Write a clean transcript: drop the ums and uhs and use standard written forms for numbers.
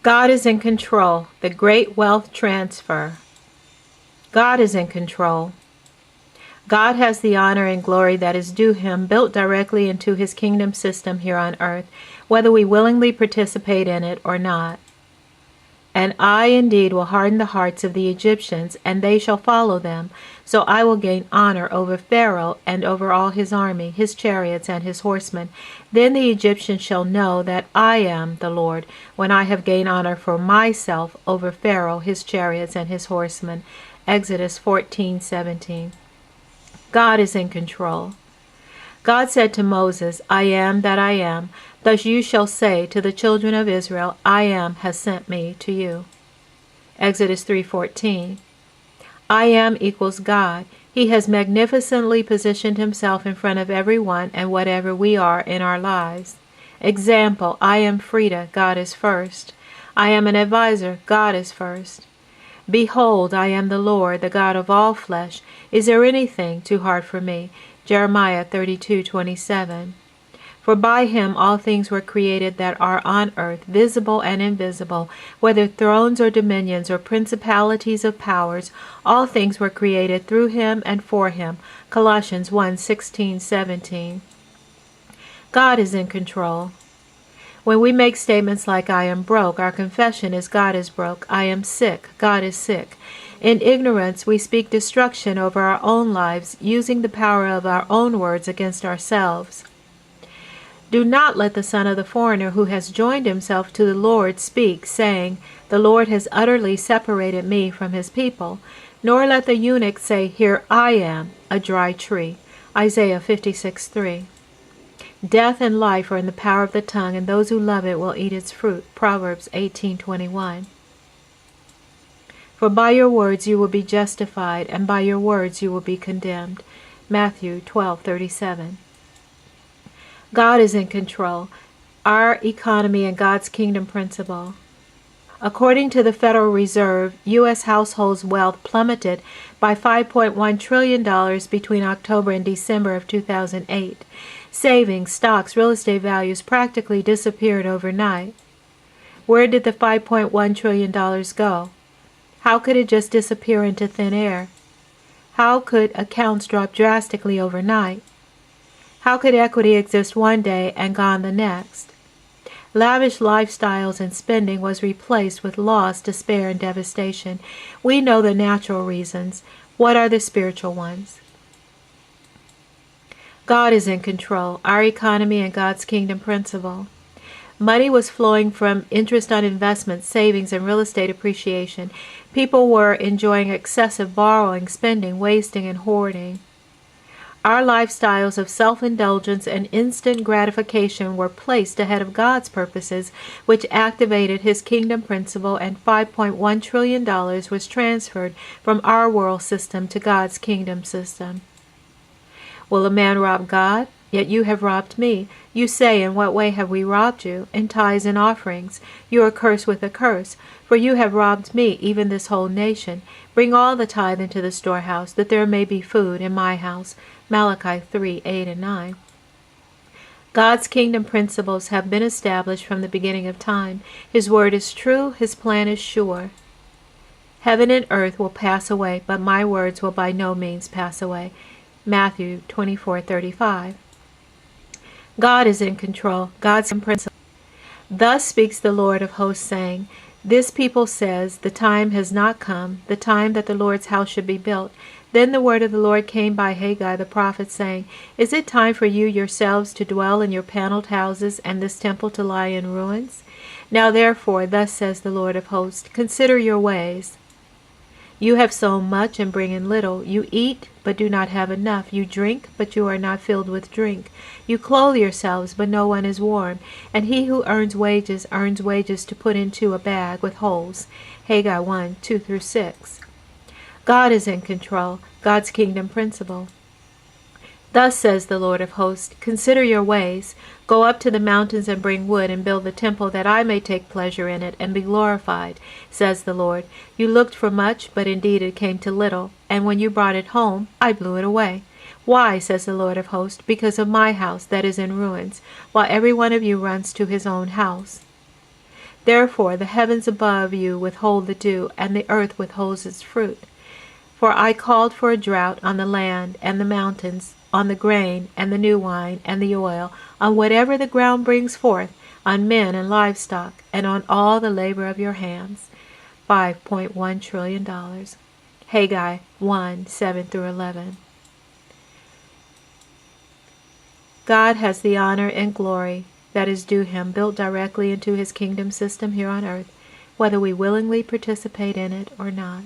God is in control. The great wealth transfer. God is in control. God has the honor and glory that is due him, built directly into his kingdom system here on earth, whether we willingly participate in it or not. And I indeed will harden the hearts of the Egyptians, and they shall follow them. So I will gain honor over Pharaoh and over all his army, his chariots, and his horsemen. Then the Egyptians shall know that I am the Lord, when I have gained honor for myself over Pharaoh, his chariots, and his horsemen. Exodus 14:17. God is in control. God said to Moses, I am that I am. Thus you shall say to the children of Israel, I am has sent me to you. Exodus 3:14. I am equals God. He has magnificently positioned himself in front of everyone and whatever we are in our lives. Example, I am Freda, God is first. I am an advisor, God is first. Behold, I am the Lord, the God of all flesh. Is there anything too hard for me? Jeremiah 32:27. For by him all things were created that are on earth, visible and invisible, whether thrones or dominions or principalities of powers, all things were created through him and for him. Colossians 1:16-17. God is in control. When we make statements like I am broke, our confession is God is broke. I am sick, God is sick. In ignorance, we speak destruction over our own lives, using the power of our own words against ourselves. Do not let the son of the foreigner who has joined himself to the Lord speak, saying, The Lord has utterly separated me from his people. Nor let the eunuch say, Here I am, a dry tree. Isaiah 56:3. Death and life are in the power of the tongue, and those who love it will eat its fruit. Proverbs 18:21. For by your words you will be justified, and by your words you will be condemned. Matthew 12:37. God is in control. Our economy and God's kingdom principle. According to the Federal Reserve, U.S. households' wealth plummeted by $5.1 trillion between October and December of 2008. Savings, stocks, real estate values practically disappeared overnight. Where did the $5.1 trillion go? How could it just disappear into thin air? How could accounts drop drastically overnight? How could equity exist one day and gone the next? Lavish lifestyles and spending was replaced with loss, despair, and devastation. We know the natural reasons. What are the spiritual ones? God is in control. Our economy and God's kingdom principle. Money was flowing from interest on investments, savings, and real estate appreciation. People were enjoying excessive borrowing, spending, wasting, and hoarding. Our lifestyles of self-indulgence and instant gratification were placed ahead of God's purposes, which activated his kingdom principle, and $5.1 trillion was transferred from our world system to God's kingdom system. Will a man rob God? Yet you have robbed me. You say, In what way have we robbed you? In tithes and offerings. You are cursed with a curse, for you have robbed me, even this whole nation. Bring all the tithe into the storehouse, that there may be food in my house. Malachi 3:8 and 9. God's kingdom principles have been established from the beginning of time. His word is true, his plan is sure. Heaven and earth will pass away, but my words will by no means pass away. Matthew 24:35. God is in control. God's principle. Thus speaks the Lord of hosts, saying, This people says, The time has not come, the time that the Lord's house should be built. Then the word of the Lord came by Haggai the prophet, saying, Is it time for you yourselves to dwell in your paneled houses, and this temple to lie in ruins? Now therefore, thus says the Lord of hosts, Consider your ways. You have sown much and bring in little. You eat, but do not have enough. You drink, but you are not filled with drink. You clothe yourselves, but no one is warm. And he who earns wages to put into a bag with holes. Haggai 1:2-6. God is in control. God's kingdom principle. Thus says the Lord of hosts, Consider your ways. Go up to the mountains and bring wood and build the temple, that I may take pleasure in it and be glorified, says the Lord. You looked for much, but indeed it came to little, and when you brought it home, I blew it away. Why, says the Lord of hosts? Because of my house that is in ruins, while every one of you runs to his own house. Therefore the heavens above you withhold the dew, and the earth withholds its fruit. For I called for a drought on the land and the mountains, on the grain and the new wine and the oil, on whatever the ground brings forth, on men and livestock, and on all the labor of your hands. $5.1 trillion. Haggai 1:7-11. God has the honor and glory that is due him, built directly into his kingdom system here on earth, whether we willingly participate in it or not.